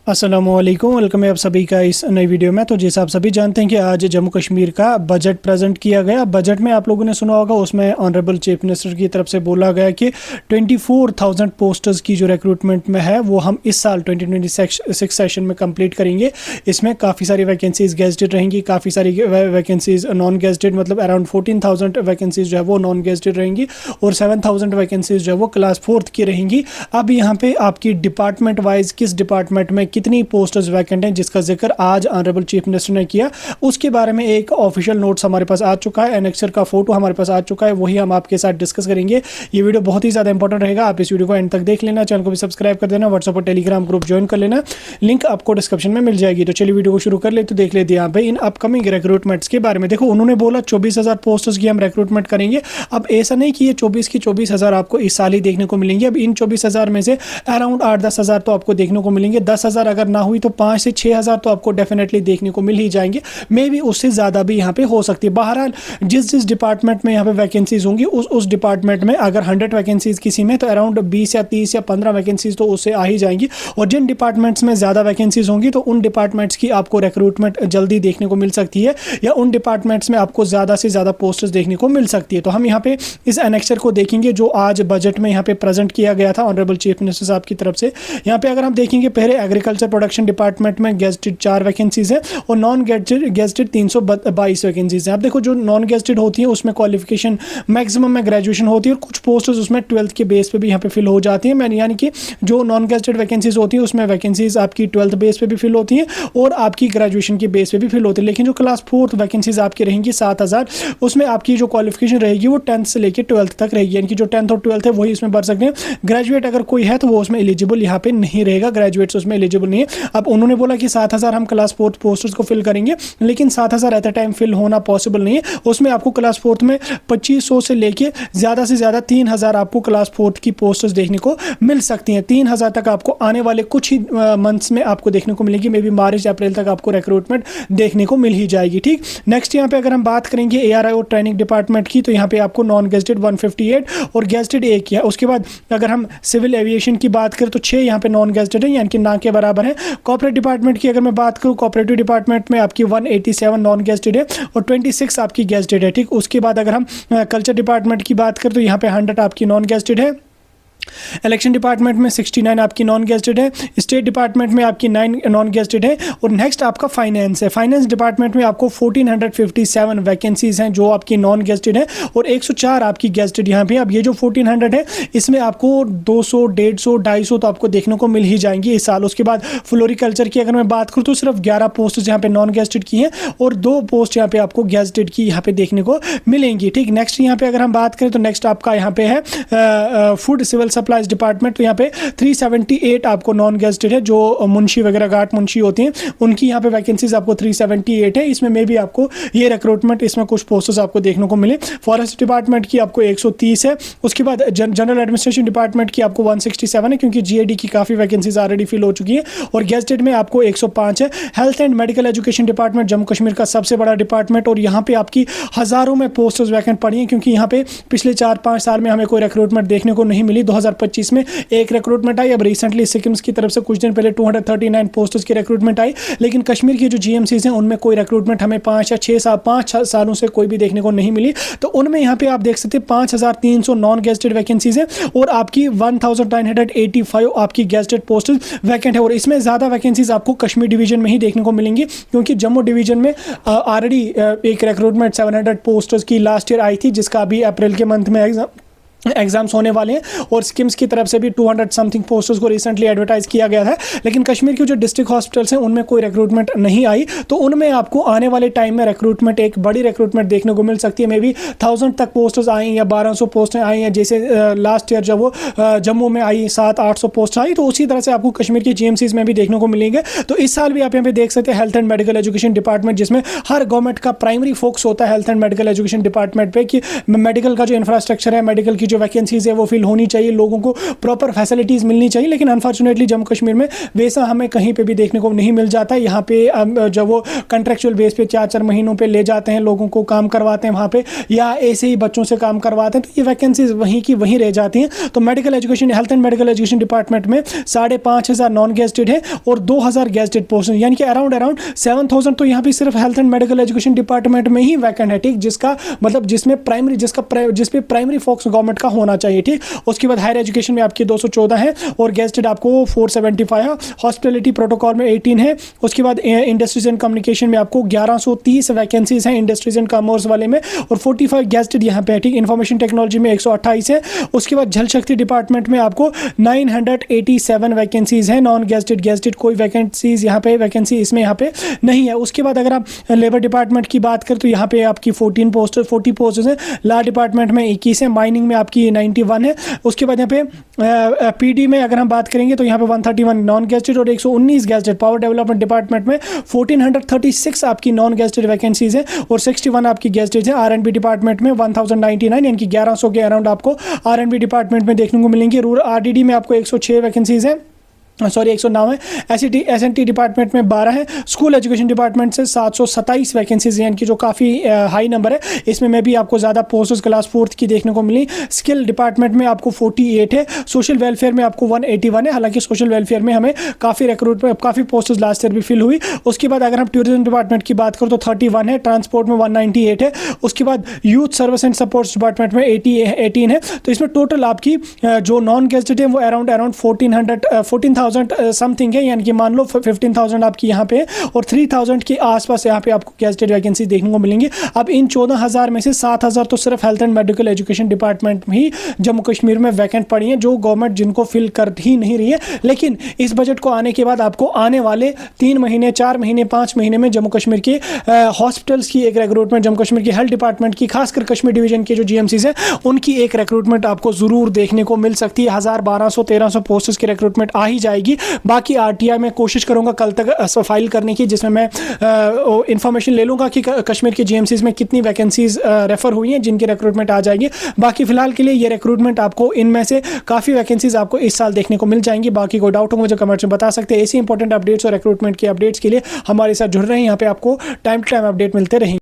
अस्सलामुअलैकुम, वेलकम है आप सभी का इस नई वीडियो में। तो जैसा आप सभी जानते हैं कि आज जम्मू कश्मीर का बजट प्रेजेंट किया गया। बजट में आप लोगों ने सुना होगा, उसमें ऑनरेबल चीफ मिनिस्टर की तरफ से बोला गया कि 24,000 पोस्टर्स की जो रिक्रूटमेंट में है वो हम इस साल 2026 सेशन में कंप्लीट करेंगे। इसमें काफ़ी सारी वैकेंसीज गेजेटेड रहेंगी, काफ़ी सारी वैकेंसीज नॉन गेजेटेड, मतलब अराउंड 14,000 वैकेंसीज जो है वो नॉन गेजेटेड रहेंगी और 7,000 वैकेंसीज जो है वो क्लास 4th की रहेंगी। अब यहाँ पे आपकी डिपार्टमेंट वाइज किस डिपार्टमेंट में कितनी पोस्टर्स वैकेंट हैं, जिसका जिक्र आज ऑनरेबल चीफ मिनिस्टर ने किया, उसके बारे में एक ऑफिशियल नोट्स हमारे पास आ चुका है, एनेक्सर का फोटो हमारे पास आ चुका है, वही हम आपके साथ डिस्कस करेंगे। ये वीडियो बहुत ही ज़्यादा इंपॉर्टेंट रहेगा, आप इस वीडियो को एंड तक देख लेना, चैनल को भी सब्सक्राइब कर देना, व्हाट्सएप और टेलीग्राम ग्रुप ज्वाइन कर लेना, लिंक आपको डिस्क्रिप्शन में मिल जाएगी। तो चलिए वीडियो को शुरू कर ले। तो देख लेते हैं यहाँ पे इन अपकमिंग रिक्रूटमेंट्स के बारे में। देखो, उन्होंने बोला 24,000 पोस्टर्स की हम रिक्रूटमेंट करेंगे। अब ऐसा नहीं कि ये 24 की 24,000 आपको इस साल ही देखने को मिलेंगे। अब इन 24,000 में से अराउंड 8-10 हज़ार तो आपको देखने को मिलेंगे। 10,000 अगर ना हुई तो 5 से 6 हज़ार तो आपको डेफिनेटली देखने को मिल ही जाएंगे। मे भी उससे ज़्यादा भी यहाँ पे हो सकती है। बहरहाल जिस डिपार्टमेंट में यहाँ पे वैकेंसीज होंगी उस डिपार्टमेंट में अगर 100 वैकेंसीज किसी में, तो अराउंड 20 या 30 या 15 वैकेंसीज तो उससे आ ही जाएंगी। और जिन डिपार्टमेंट्स में ज़्यादा वैकेंसीज होंगी तो उन डिपार्टमेंट्स की आपको रिक्रूटमेंट जल्दी देखने को मिल सकती है, या उन डिपार्टमेंट्स में आपको ज़्यादा से ज़्यादा पोस्टर्स देखने को मिल सकती है। तो हम यहाँ पे इस एनेक्सर को देखेंगे जो आज बजट में यहाँ पे प्रेजेंट किया गया था ऑनरेबल चीफ मिनिस्टर साहब की तरफ से। यहाँ पे अगर हम देखेंगे, पहले एग्रीकल्चर प्रोडक्शन डिपार्टमेंट में गेजेटेड 4 वैकेंसीज है और नॉन गेजेटेड 322 वैकेंसीज हैं। आप देखो, जो नॉन गेजेटेड होती है उसमें क्वालिफिकेशन मैक्सिमम में ग्रेजुएशन होती है और कुछ पोस्टर्स उसमें 12th के बेस पे भी यहाँ पे फिल हो जाती है। मैंने यानी कि जो नॉन गेजेटेड वैकेंसीज होती है उसमें वैकेंसीज आपकी 12th बेस पे भी फिल होती है और आपकी ग्रेजुएशन की बेस पे भी फिल होती है। लेकिन जो क्लास 4th वैकेंसीज आपकी रहेंगी 7,000, उसमें आपकी जो क्वालिफिकेशन रहेगी वो 10th से लेकर 12th तक रहेगी। यानी कि जो 10th और 12th है वही उसमें भर सकते हैं। ग्रेजुएट अगर कोई है तो वो उसमें एलिजिबल यहाँ पे नहीं रहेगा, ग्रेजुएट्स उसमें एलिजिबल नहीं है। अब उन्होंने बोला कि 7,000 हम क्लास 4th पोस्टर्स को फिल करेंगे, लेकिन 7,000 एट अ टाइम फिल होना पॉसिबल नहीं है। उसमें आपको क्लास 4th में 2500 से लेके ज़्यादा से ज़्यादा 3,000 आपको क्लास 4th की पोस्टर्स देखने को मिल सकती हैं। 3,000 तक आपको आने वाले कुछ ही मंथ्स में आपको देखने को मिलेगी। मे बी मार्च अप्रैल तक आपको रिक्रूटमेंट देखने को मिल ही जाएगी। ठीक, नेक्स्ट यहाँ पे अगर हम बात करेंगे ARI और ट्रेनिंग डिपार्टमेंट की, तो यहाँ पे आपको नॉन गेजेटेड 158 और गेजेटेड 1 किया। उसके बाद अगर हम सिविल एविएशन की बात करें तो 6 यहाँ पे नॉन गेजेटेड है, यानी कि ना के बराबर है। कॉर्पोरेट डिपार्टमेंट की अगर मैं बात करूँ, कोऑपरेटिव डिपार्टमेंट में आपकी 187 नॉन गेजेटेड है और 26 आपकी गेजेटेड है। ठीक, उसके बाद अगर हम कल्चर डिपार्टमेंट की बात करें तो यहाँ पे 100 आपकी नॉन गेजेटेड है। इलेक्शन डिपार्टमेंट में 69 आपकी नॉन गेजेटेड है। स्टेट डिपार्टमेंट में आपकी 9 नॉन गेजेटेड है। और नेक्स्ट आपका फाइनेंस है। फाइनेंस डिपार्टमेंट में आपको 1457 वैकेंसीज हैं जो आपकी नॉन गेजेटेड है और 104 आपकी गेजेटेड यहाँ पे। अब ये जो 1400 है इसमें आपको 200, 150, 250 तो आपको देखने को मिल ही जाएंगी इस साल। उसके बाद फ्लोरिकल्चर की अगर मैं बात करूँ तो सिर्फ 11 पोस्ट यहाँ पे नॉन गेजेटेड की हैं और 2 पोस्ट यहाँ पे आपको गेजेटेड की यहाँ पे देखने को मिलेंगी। ठीक, नेक्स्ट यहाँ पे अगर हम बात करें तो नेक्स्ट आपका यहाँ पे है फूड सिविल सप्लाईज डिपार्टमेंट। तो यहाँ पे 378 आपको नॉन गेजेटेड है। जो मुंशी वगैरह घाट मुंशी होती हैं उनकी यहाँ पे वैकेंसीज आपको 378 है। इसमें मे भी आपको ये रिक्रूटमेंट, इसमें कुछ पोस्टर्स आपको देखने को मिले। फॉरेस्ट डिपार्टमेंट की आपको 130 है। उसके बाद जनरल एडमिनिस्ट्रेशन डिपार्टमेंट की आपको 167 है, क्योंकि GAD की काफ़ी वैकेंसीज ऑलरेडी फिल हो चुकी है और गेजेटेड में आपको 105 है। Health and medical education department Jammu Kashmir का सबसे बड़ा डिपार्टमेंट और यहाँ पे आपकी हज़ारों में पोस्टर्स वैकेंट पड़ी हैं, क्योंकि यहाँ पे पिछले 4-5 साल में हमें कोई रिक्रूटमेंट देखने को नहीं मिली। 2025 में एक रिक्रूटमेंट आई। अब रिसेंटली सिक्किम की तरफ से कुछ दिन पहले 239 पोस्टर्स की रिक्रूटमेंट आई, लेकिन कश्मीर की जो GMCs हैं उनमें कोई रिक्रूटमेंट हमें 5 सालों से कोई भी देखने को नहीं मिली। तो उनमें यहाँ पे आप देख सकते हैं 5,300 नॉन गेजेटेड वैकेंसीज हैं और आपकी 1,985 आपकी गेजेटेड पोस्ट वैकेंट है। और इसमें ज़्यादा वैकेंसीज आपको कश्मीर डिवीजन में ही देखने को मिलेंगी, क्योंकि जम्मू डिवीजन में ऑलरेडी एक रिक्रूटमेंट 700 पोस्टर्स की लास्ट ईयर आई थी, जिसका अभी अप्रैल के मंथ में एग्जाम्स होने वाले हैं। और स्किम्स की तरफ से भी 200 समथिंग पोस्टर्स को रिसेंटली एडवर्टाइज किया गया है। लेकिन कश्मीर की जो डिस्ट्रिक्ट हॉस्पिटल्स हैं उनमें कोई रिक्रूटमेंट नहीं आई, तो उनमें आपको आने वाले टाइम में रिक्रूटमेंट, एक बड़ी रिक्रूटमेंट देखने को मिल सकती है। मे बी 1000 तक पोस्टर्स आई या 1200 पोस्टें आई हैं, जैसे लास्ट ईयर जब वो जम्मू में आई 700-800 पोस्ट आई, तो उसी तरह से आपको कश्मीर की GMCs में भी देखने को मिलेंगे। तो इस साल भी आप यहाँ पे देख सकते हैं health and medical education department, जिसमें हर गवर्नमेंट का प्राइमरी फोकस होता है health and medical education department पे कि मेडिकल का जो इंफ्रास्ट्रक्चर है, मेडिकल की जो वैकेंसीज है वो फिल होनी चाहिए, लोगों को प्रॉपर फैसिलिटीज़ मिलनी चाहिए, लेकिन अनफॉर्चुनेटली जम्मू कश्मीर में वैसा हमें कहीं पे भी देखने को नहीं मिल जाता। यहाँ पे जब वो कॉन्ट्रेक्चुअल बेस पे 4-4 महीनों पे ले जाते हैं, लोगों को काम करवाते हैं वहाँ पे, या ऐसे ही बच्चों से काम करवाते हैं, तो ये वैकेंसीज वहीं की वहीं रह जाती हैं। तो medical education, health and medical education department में 5,500 नॉन गेस्टेड है और 2,000 गेस्टेड पोस्ट, यानी कि अराउंड 7,000 तो यहाँ पे सिर्फ health and medical education department में ही वैकेंट है, ठीक, जिसका मतलब जिस पे प्राइमरी फोकस गवर्नमेंट का होना चाहिए, ठीक। उसके बाद हायर एजुकेशन में आपकी 214 है और गेस्टेड आपको 475 है। हॉस्पिटलिटी प्रोटोकॉल में 18 है। उसके बाद इंडस्ट्रीज एंड कम्युनिकेशन में आपको 1130 वैकेंसीज हैं इंडस्ट्रीज एंड कॉमर्स वाले में, और 45 गेस्टेड यहाँ पे है, ठीक। इंफॉर्मेशन टेक्नोलॉजी में 128 है। उसके बाद जल शक्ति डिपार्टमेंट में आपको 987 वैकेंसीज हैं नॉन गेस्टेड कोई वैकेंसीज यहाँ पे वैकेंसी इसमें यहाँ पे नहीं है। उसके बाद अगर आप लेबर डिपार्टमेंट की बात करें तो यहाँ पे आपकी 40 पोस्ट हैं। लॉ डिपार्टमेंट में 21 है। माइनिंग में आपकी 91 है। उसके बाद यहाँ पे पीडी में अगर हम बात करेंगे तो यहाँ पे 131 नॉन गेस्टेड और 119 गेस्टेड। पावर डेवलपमेंट डिपार्टमेंट में 1436 आपकी नॉन गेस्टेड वैकेंसीज है और 61 आपकी गेस्टेड है। आर&बी डिपार्टमेंड में 1099 यानी कि 1100 के अराउंड आपको आर&बी डिपार्टमेंट में देखने को मिलेंगे। रूरल आरडीडी में आपको 106 वैकेंसीज है, 109 है। एसएनटी डिपार्टमेंट में 12 है। स्कूल एजुकेशन डिपार्टमेंट से 727 वैकेंसीज हैं, यानी कि जो काफ़ी हाई नंबर है। इसमें मैं भी आपको ज़्यादा पोस्ट्स क्लास 4th की देखने को मिली। स्किल डिपार्टमेंट में आपको 48 है। सोशल वेलफेयर में आपको 181 है। हालांकि सोशल वेलफेयर में हमें काफ़ी पोस्ट्स लास्ट ईयर भी फिल हुई। उसके बाद अगर हम टूरिज्म डिपार्टमेंट की बात करें तो 31 है। ट्रांसपोर्ट में 198 है। उसके बाद youth service and supports department में 18 है। तो इसमें टोटल आपकी जो नॉन गेस्टेड है वो अराउंड 14,000 समथिंग है, यानी कि मान लो 15,000 आपकी यहाँ पे और 3,000 के आसपास यहाँ पे आपको गेस्टेड वैकेंसी देखने को मिलेंगी। अब इन 14,000 में से 7,000 तो सिर्फ health and medical education department में ही जम्मू कश्मीर में वैकेंट पड़ी हैं, जो गवर्नमेंट जिनको फिल कर ही नहीं रही है। लेकिन इस बजट को आने के बाद आपको आने वाले 3 महीने, 4 महीने, 5 महीने में जम्मू कश्मीर के हॉस्पिटल्स की एक रिक्रूटमेंट, जम्मू कश्मीर की हेल्थ डिपार्टमेंट की, खासकर कश्मीर डिवीजन के जो जीएमसीज हैं उनकी एक रिक्रूटमेंट आपको जरूर देखने को मिल सकती है। 1000, 1200, 1300 पोस्ट्स की रिक्रूटमेंट आ ही जाएगी। बाकी आरटीआई में कोशिश करूंगा कल तक फाइल करने की, जिसमें मैं इंफॉर्मेशन ले लूंगा कि कश्मीर के जीएमसीज में कितनी वैकेंसीज रेफर हुई हैं जिनकी रिक्रूटमेंट आ जाएगी। बाकी फिलहाल के लिए ये रिक्रूटमेंट आपको इनमें से काफ़ी वैकेंसीज आपको इस साल देखने को मिल जाएंगी। बाकी कोई डाउट हो मुझे कमेंट्स में बता सकते हैं। ऐसी इंपॉर्टेंट अपडेट्स और रिक्रूटमेंट के अपडेट्स के लिए हमारे साथ जुड़ रहे हैं। यहाँ पे आपको टाइम टू टाइम अपडेट मिलते रहेंगे।